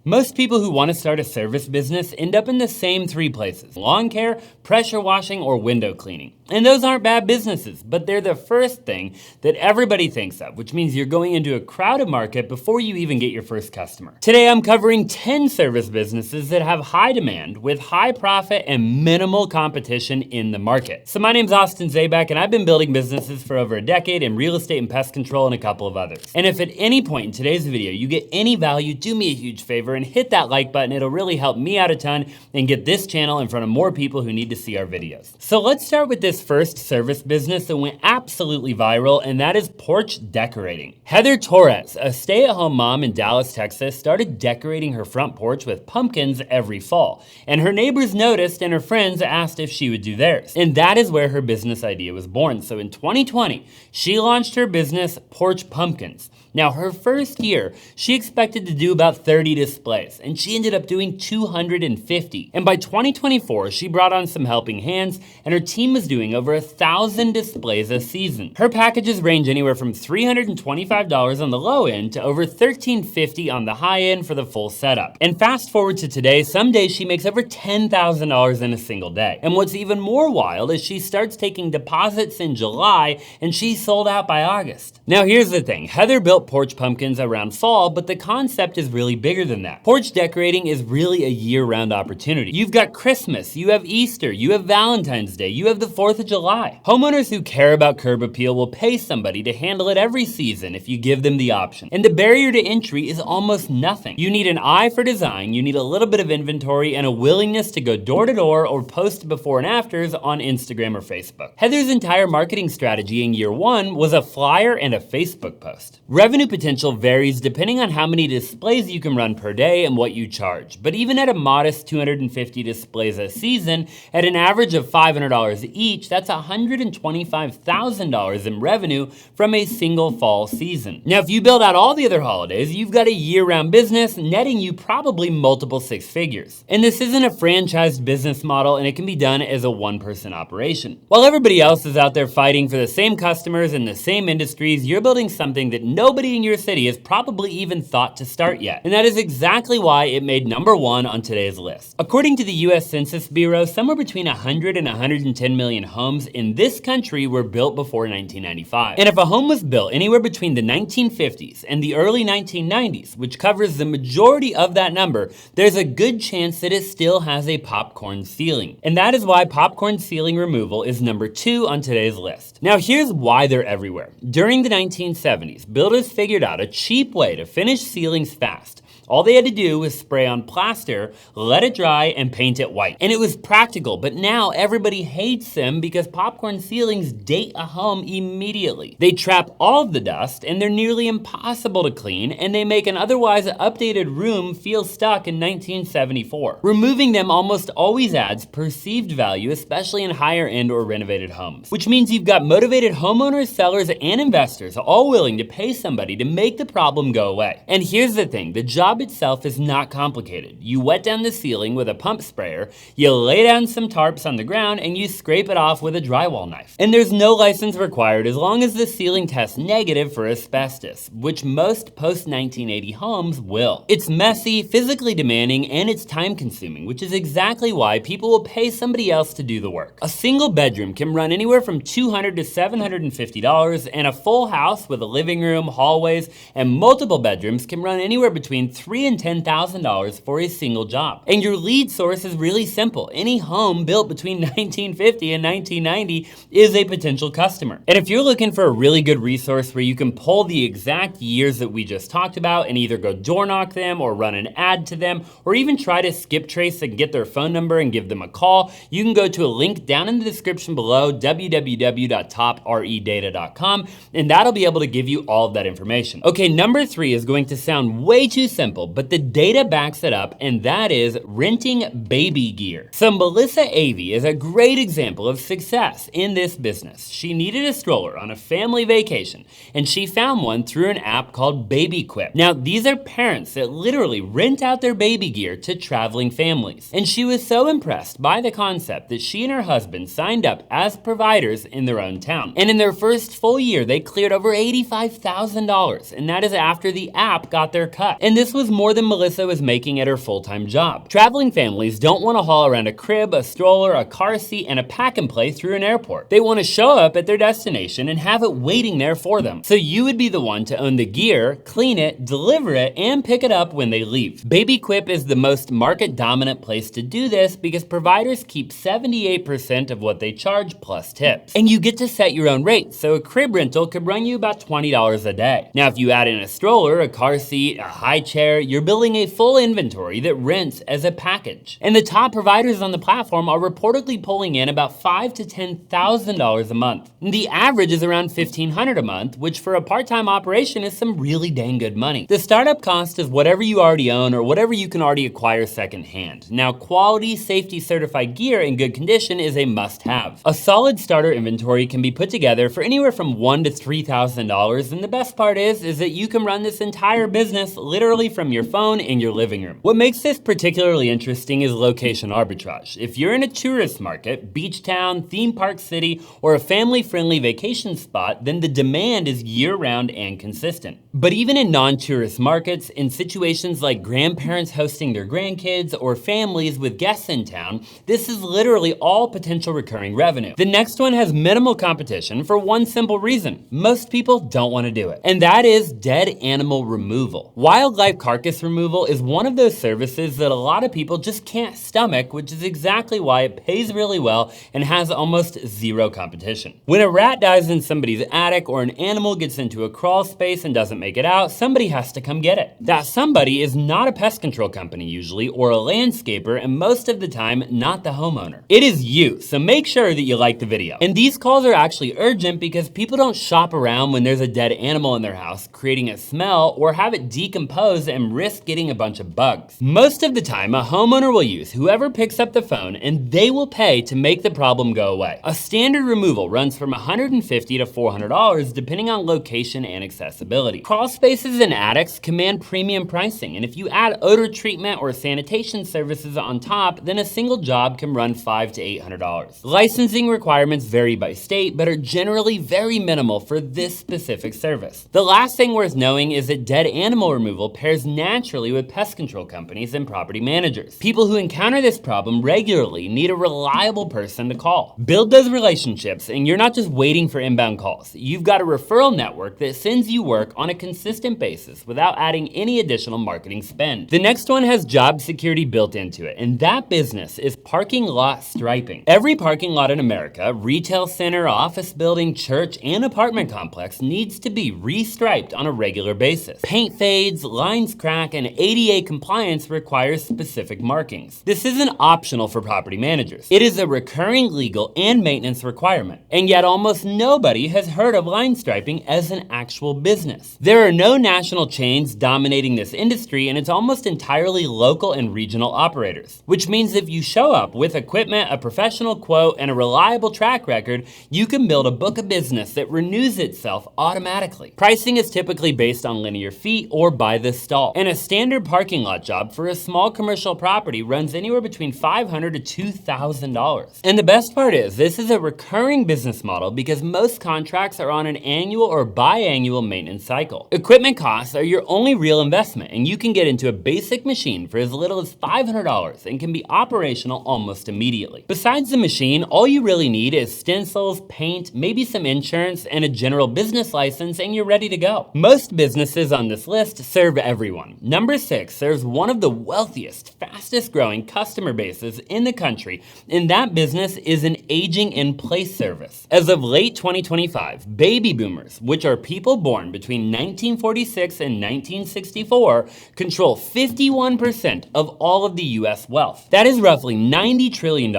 Most people who want to start a service business end up in the same three places: lawn care, pressure washing, or window cleaning. And those aren't bad businesses, but they're the first thing that everybody thinks of, which means you're going into a crowded market before you even get your first customer. Today, I'm covering 10 service businesses that have high demand with high profit and minimal competition in the market. So my name's Austin Zabak, and I've been building businesses for over a decade in real estate and pest control and a couple of others. And if at any point in today's video you get any value, do me a huge favor and hit that like button. It'll really help me out a ton and get this channel in front of more people who need to see our videos. So let's start with this first service business that went absolutely viral, and that is Porch decorating. Heather Torres, a stay-at-home mom in Dallas, Texas, started decorating her front porch with pumpkins every fall. And her neighbors noticed and her friends asked if she would do theirs. And that is where her business idea was born. So in 2020, she launched her business, Porch Pumpkins. Now, her first year, she expected to do about 30 displays, and she ended up doing 250. And by 2024, she brought on some helping hands, and her team was doing over 1,000 displays a season. Her packages range anywhere from $325 on the low end to over $1,350 on the high end for the full setup. And fast forward to today, some days she makes over $10,000 in a single day. And what's even more wild is she starts taking deposits in July, and she's sold out by August. Now, here's the thing. Heather built Porch Pumpkins around fall, but the concept is really bigger than that. Porch decorating is really a year-round opportunity. You've got Christmas, you have Easter, you have Valentine's Day, you have the 4th of July. Homeowners who care about curb appeal will pay somebody to handle it every season if you give them the option. And the barrier to entry is almost nothing. You need an eye for design, you need a little bit of inventory, and a willingness to go door to door or post before and afters on Instagram or Facebook. Heather's entire marketing strategy in year one was a flyer and a Facebook post. Revenue potential varies depending on how many displays you can run per day and what you charge. But even at a modest 250 displays a season, at an average of $500 each, that's $125,000 in revenue from a single fall season. Now, if you build out all the other holidays, you've got a year-round business netting you probably multiple six figures. And this isn't a franchised business model, and it can be done as a one-person operation. While everybody else is out there fighting for the same customers in the same industries, you're building something that nobody in your city has probably even thought to start yet. And that is exactly why it made #1 on today's list. According to the US Census Bureau, somewhere between 100 and 110 million homes in this country were built before 1995. And if a home was built anywhere between the 1950s and the early 1990s, which covers the majority of that number, there's a good chance that it still has a popcorn ceiling. And that is why popcorn ceiling removal is #2 on today's list. Now, here's why they're everywhere. During the 1970s, builders figured out a cheap way to finish ceilings fast. All they had to do was spray on plaster, let it dry, and paint it white. And it was practical, but now everybody hates them because popcorn ceilings date a home immediately. They trap all of the dust, and they're nearly impossible to clean, and they make an otherwise updated room feel stuck in 1974. Removing them almost always adds perceived value, especially in higher end or renovated homes. Which means you've got motivated homeowners, sellers, and investors all willing to pay somebody to make the problem go away. And here's the thing, the job itself is not complicated. You wet down the ceiling with a pump sprayer, you lay down some tarps on the ground, and you scrape it off with a drywall knife. And there's no license required as long as the ceiling tests negative for asbestos, which most post-1980 homes will. It's messy, physically demanding, and it's time-consuming, which is exactly why people will pay somebody else to do the work. A single bedroom can run anywhere from $200 to $750, and a full house with a living room, hallways, and multiple bedrooms can run anywhere between $3,000 and $10,000 for a single job. And your lead source is really simple. Any home built between 1950 and 1990 is a potential customer. And if you're looking for a really good resource where you can pull the exact years that we just talked about and either go door knock them or run an ad to them, or even try to skip trace and get their phone number and give them a call, you can go to a link down in the description below, www.topredata.com, and that'll be able to give you all of that information. Okay, #3 is going to sound way too simple, but the data backs it up, and that is renting baby gear. So Melissa Avey is a great example of success in this business. She needed a stroller on a family vacation, and she found one through an app called BabyQuip. Now, these are parents that literally rent out their baby gear to traveling families. And she was so impressed by the concept that she and her husband signed up as providers in their own town. And in their first full year, they cleared over $85,000, and that is after the app got their cut. And this was was more than Melissa was making at her full-time job. Traveling families don't want to haul around a crib, a stroller, a car seat, and a pack-and-play through an airport. They want to show up at their destination and have it waiting there for them. So you would be the one to own the gear, clean it, deliver it, and pick it up when they leave. BabyQuip is the most market-dominant place to do this because providers keep 78% of what they charge plus tips. And you get to set your own rate, so a crib rental could run you about $20 a day. Now, if you add in a stroller, a car seat, a high chair, you're building a full inventory that rents as a package. And the top providers on the platform are reportedly pulling in about $5,000 to $10,000 a month. And the average is around $1,500 a month, which for a part-time operation is some really dang good money. The startup cost is whatever you already own or whatever you can already acquire secondhand. Now, quality, safety certified gear in good condition is a must-have. A solid starter inventory can be put together for anywhere from $1,000 to $3,000, and the best part is that you can run this entire business literally from your phone in your living room. What makes this particularly interesting is location arbitrage. If you're in a tourist market, beach town, theme park city, or a family-friendly vacation spot, then the demand is year-round and consistent. But even in non-tourist markets, in situations like grandparents hosting their grandkids or families with guests in town, this is literally all potential recurring revenue. The next one has minimal competition for one simple reason: most people don't want to do it. And that is dead animal removal. Wildlife carcass removal is one of those services that a lot of people just can't stomach, which is exactly why it pays really well and has almost zero competition. When a rat dies in somebody's attic or an animal gets into a crawl space and doesn't make it out, somebody has to come get it. That somebody is not a pest control company usually, or a landscaper, and most of the time, not the homeowner. It is you, so make sure that you like the video. And these calls are actually urgent because people don't shop around when there's a dead animal in their house, creating a smell, or have it decompose and risk getting a bunch of bugs. Most of the time, a homeowner will use whoever picks up the phone and they will pay to make the problem go away. A standard removal runs from $150 to $400 depending on location and accessibility. Crawl spaces and attics command premium pricing, and if you add odor treatment or sanitation services on top, then a single job can run $500 to $800. Licensing requirements vary by state, but are generally very minimal for this specific service. The last thing worth knowing is that dead animal removal pairs naturally with pest control companies and property managers. People who encounter this problem regularly need a reliable person to call. Build those relationships, and you're not just waiting for inbound calls. You've got a referral network that sends you work on a consistent basis without adding any additional marketing spend. The next one has job security built into it, and that business is parking lot striping. Every parking lot in America, retail center, office building, church, and apartment complex needs to be restriped on a regular basis. Paint fades, lines crack, and ADA compliance requires specific markings. This isn't optional for property managers. It is a recurring legal and maintenance requirement. And yet almost nobody has heard of line striping as an actual business. There are no national chains dominating this industry, and it's almost entirely local and regional operators. Which means if you show up with equipment, a professional quote, and a reliable track record, you can build a book of business that renews itself automatically. Pricing is typically based on linear feet or by the stall. And a standard parking lot job for a small commercial property runs anywhere between $500 to $2,000. And the best part is, this is a recurring business model because most contracts are on an annual or biannual maintenance cycle. Equipment costs are your only real investment, and you can get into a basic machine for as little as $500 and can be operational almost immediately. Besides the machine, all you really need is stencils, paint, maybe some insurance, and a general business license, and you're ready to go. Most businesses on this list serve everyone. Number 6 serves one of the wealthiest, fastest growing customer bases in the country, and that business is an aging in place service. As of late 2025, baby boomers, which are people born between 1946 and 1964, control 51% of all of the US wealth. That is roughly $90 trillion.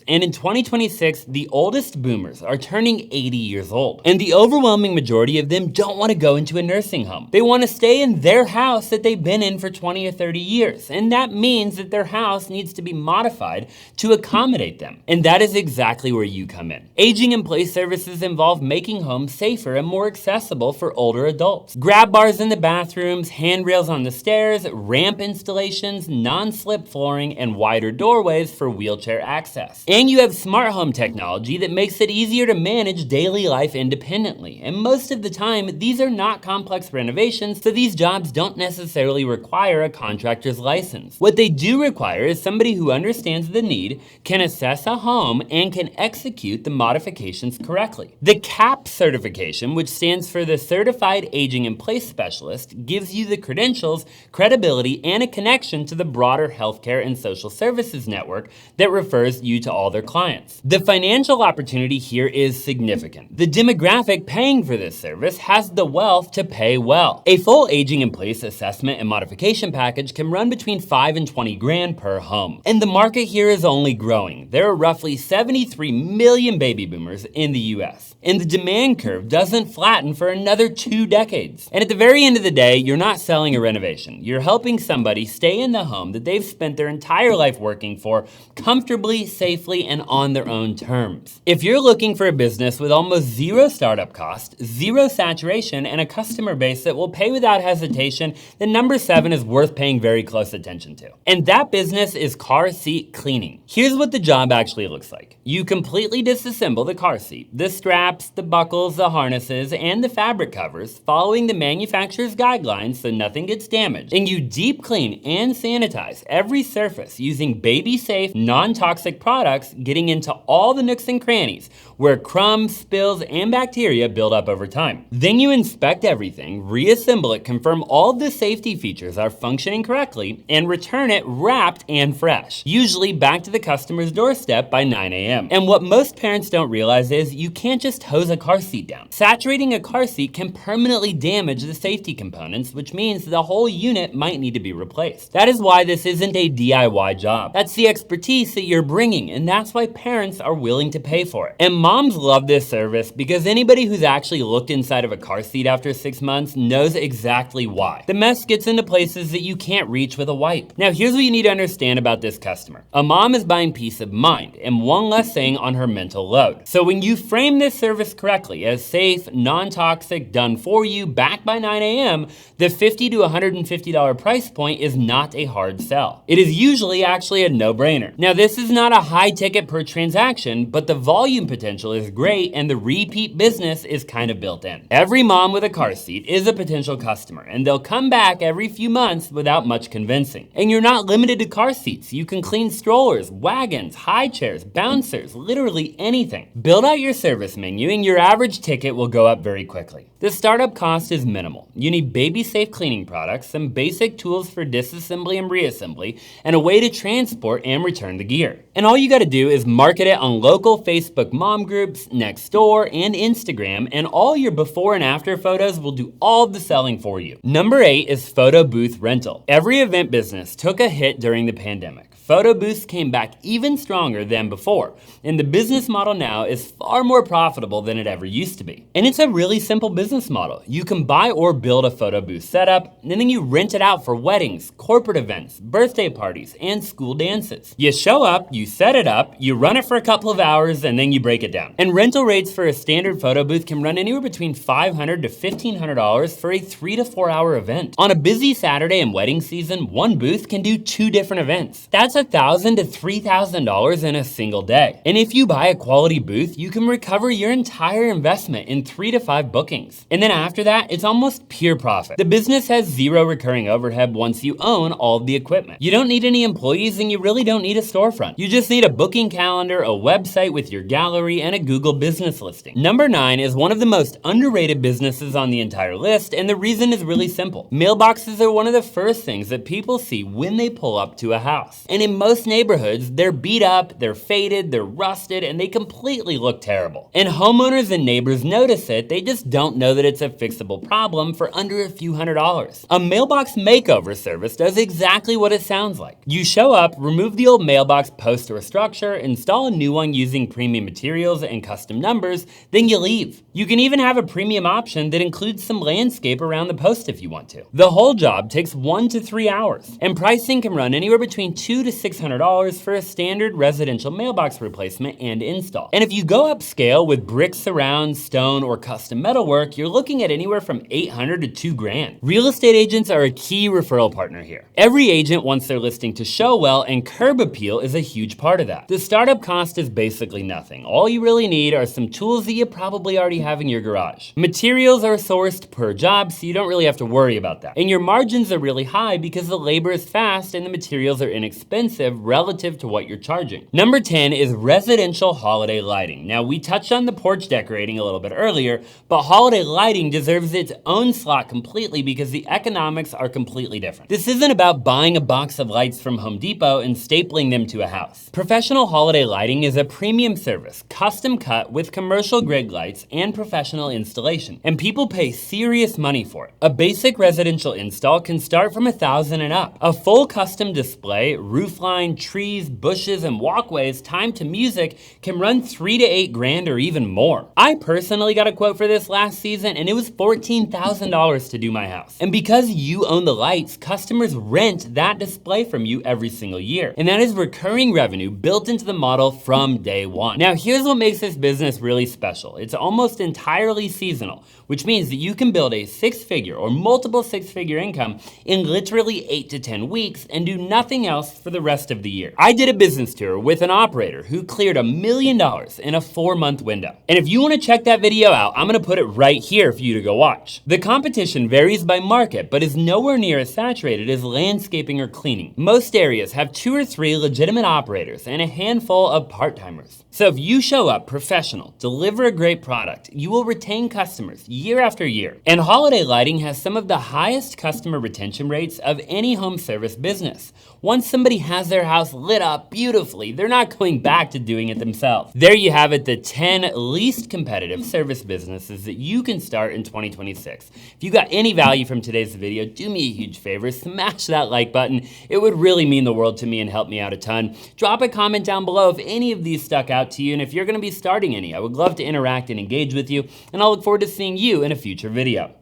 And in 2026, the oldest boomers are turning 80 years old. And the overwhelming majority of them don't want to go into a nursing home. They want to stay in their house that they've been in for 20 or 30 years. And that means that their house needs to be modified to accommodate them. And that is exactly where you come in. Aging in place services involve making homes safer and more accessible for older adults. Grab bars in the bathrooms, handrails on the stairs, ramp installations, non-slip flooring, and wider doorways for wheelchair access. And you have smart home technology that makes it easier to manage daily life independently. And most of the time, these are not complex renovations, so these jobs don't necessarily necessarily require a contractor's license. What they do require is somebody who understands the need, can assess a home, and can execute the modifications correctly. The CAP certification, which stands for the Certified Aging in Place Specialist, gives you the credentials, credibility, and a connection to the broader healthcare and social services network that refers you to all their clients. The financial opportunity here is significant. The demographic paying for this service has the wealth to pay well. A full aging in place assessment and modification package can run between 5 and 20 grand per home. And the market here is only growing. There are roughly 73 million baby boomers in the US. And the demand curve doesn't flatten for another 2 decades. And at the very end of the day, you're not selling a renovation. You're helping somebody stay in the home that they've spent their entire life working for comfortably, safely, and on their own terms. If you're looking for a business with almost zero startup cost, zero saturation, and a customer base that will pay without hesitation, then number 7 is worth paying very close attention to. And that business is car seat cleaning. Here's what the job actually looks like. You completely disassemble the car seat, the straps, the buckles, the harnesses, and the fabric covers, following the manufacturer's guidelines so nothing gets damaged. And you deep clean and sanitize every surface using baby-safe, non-toxic products, getting into all the nooks and crannies where crumbs, spills, and bacteria build up over time. Then you inspect everything, reassemble it, confirm all the safety features are functioning correctly, and return it wrapped and fresh, usually back to the customer's doorstep by 9 a.m. And what most parents don't realize is you can't just hose a car seat down. Saturating a car seat can permanently damage the safety components, which means the whole unit might need to be replaced. That is why this isn't a DIY job. That's the expertise that you're bringing, and that's why parents are willing to pay for it. And moms love this service because anybody who's actually looked inside of a car seat after 6 months knows exactly why. The mess gets into places that you can't reach with a wipe. Now, here's what you need to understand about this customer. A mom is buying peace of mind and one less thing on her mental load. So when you frame this service correctly as safe, non-toxic, done for you, back by 9 a.m., the $50 to $150 price point is not a hard sell. It is usually actually a no-brainer. Now, this is not a high ticket per transaction, but the volume potential is great and the repeat business is kind of built in. Every mom with a car seat is a potential customer, and they'll come back every few months without much convincing. And you're not limited to car seats. You can clean strollers, wagons, high chairs, bouncers, literally anything. Build out your service menu and your average ticket will go up very quickly. The startup cost is minimal. You need baby-safe cleaning products, some basic tools for disassembly and reassembly, and a way to transport and return the gear. And all you gotta do is market it on local Facebook mom groups, Nextdoor, and Instagram, and all your before and after photos will do all of the selling for you. Number 8 is photo booth rental. Every event business took a hit during the pandemic. Photo booths came back even stronger than before, and the business model now is far more profitable than it ever used to be. And it's a really simple business model. You can buy or build a photo booth setup, and then you rent it out for weddings, corporate events, birthday parties, and school dances. You show up, you set it up, you run it for a couple of hours, and then you break it down. And rental rates for a standard photo booth can run anywhere between $500 to $1,500 for a 3 to 4 hour event. On a busy Saturday and wedding season, one booth can do 2 different events. That's $1,000 to $3,000 in a single day. And if you buy a quality booth, you can recover your entire investment in 3 to 5 bookings. And then after that, it's almost pure profit. The business has zero recurring overhead once you own all of the equipment. You don't need any employees and you really don't need a storefront. You just need a booking calendar, a website with your gallery, and a Google business listing. Number 9 is one of the most underrated businesses on the entire list, and the reason is really simple. Mailboxes are one of the first things that people see when they pull up to a house. And in most neighborhoods, they're beat up, they're faded, they're rusted, and they completely look terrible. And homeowners and neighbors notice it, they just don't know that it's a fixable problem for under a few $100s. A mailbox makeover service does exactly what it sounds like. You show up, remove the old mailbox post or structure, install a new one using premium materials and custom numbers, then you leave. You can even have a premium option that includes some landscape around the post if you want to. The whole job takes 1 to 3 hours, and pricing can run anywhere between $200 to $600 for a standard residential mailbox replacement and install. And if you go upscale with brick surround, stone, or custom metalwork, you're looking at anywhere from $800 to $2,000. Real estate agents are a key referral partner here. Every agent wants their listing to show well, and curb appeal is a huge part of that. The startup cost is basically nothing. All you really need are some tools that you probably already have in your garage. Materials are sourced per job, so you don't really have to worry about that. And your margins are really high because the labor is fast and the materials are inexpensive relative to what you're charging. Number 10 is residential holiday lighting. Now, we touched on the porch decorating a little bit earlier, but holiday lighting deserves its own slot completely because the economics are completely different. This isn't about buying a box of lights from Home Depot and stapling them to a house. Professional holiday lighting is a premium service, custom cut with commercial grid lights and professional installation, and people pay serious money for it. A basic residential install can start from $1,000 and up. A full custom display, roofline, trees, bushes, and walkways timed to music can run $3,000 to $8,000 or even more. I personally got a quote for this last season, and it was $14,000 to do my house. And because you own the lights, customers rent that display from you every single year. And that is recurring revenue built into the model from day one. Now, here's what makes this business really special. It's almost entirely seasonal, which means that you can build a six-figure or multiple six-figure income in literally 8 to 10 weeks and do nothing else for the rest of the year. I did a business tour with an operator who cleared $1 million in a 4-month window. And if you want to check that video out, I'm going to put it right here for you to go watch. The competition varies by market, but is nowhere near as saturated as landscaping or cleaning. Most areas have 2 or 3 legitimate operators and a handful of part-timers. So if you show up professional, deliver a great product, you will retain customers year after year. And holiday lighting has some of the highest customer retention rates of any home service business. Once somebody has their house lit up beautifully, they're not going back to doing it themselves. There you have it, the 10 least competitive service businesses that you can start in 2026. If you got any value from today's video, do me a huge favor, smash that like button. It would really mean the world to me and help me out a ton. Drop a comment down below if any of these stuck out to you, and if you're gonna be starting any, I would love to interact and engage with you, and I'll look forward to seeing you in a future video.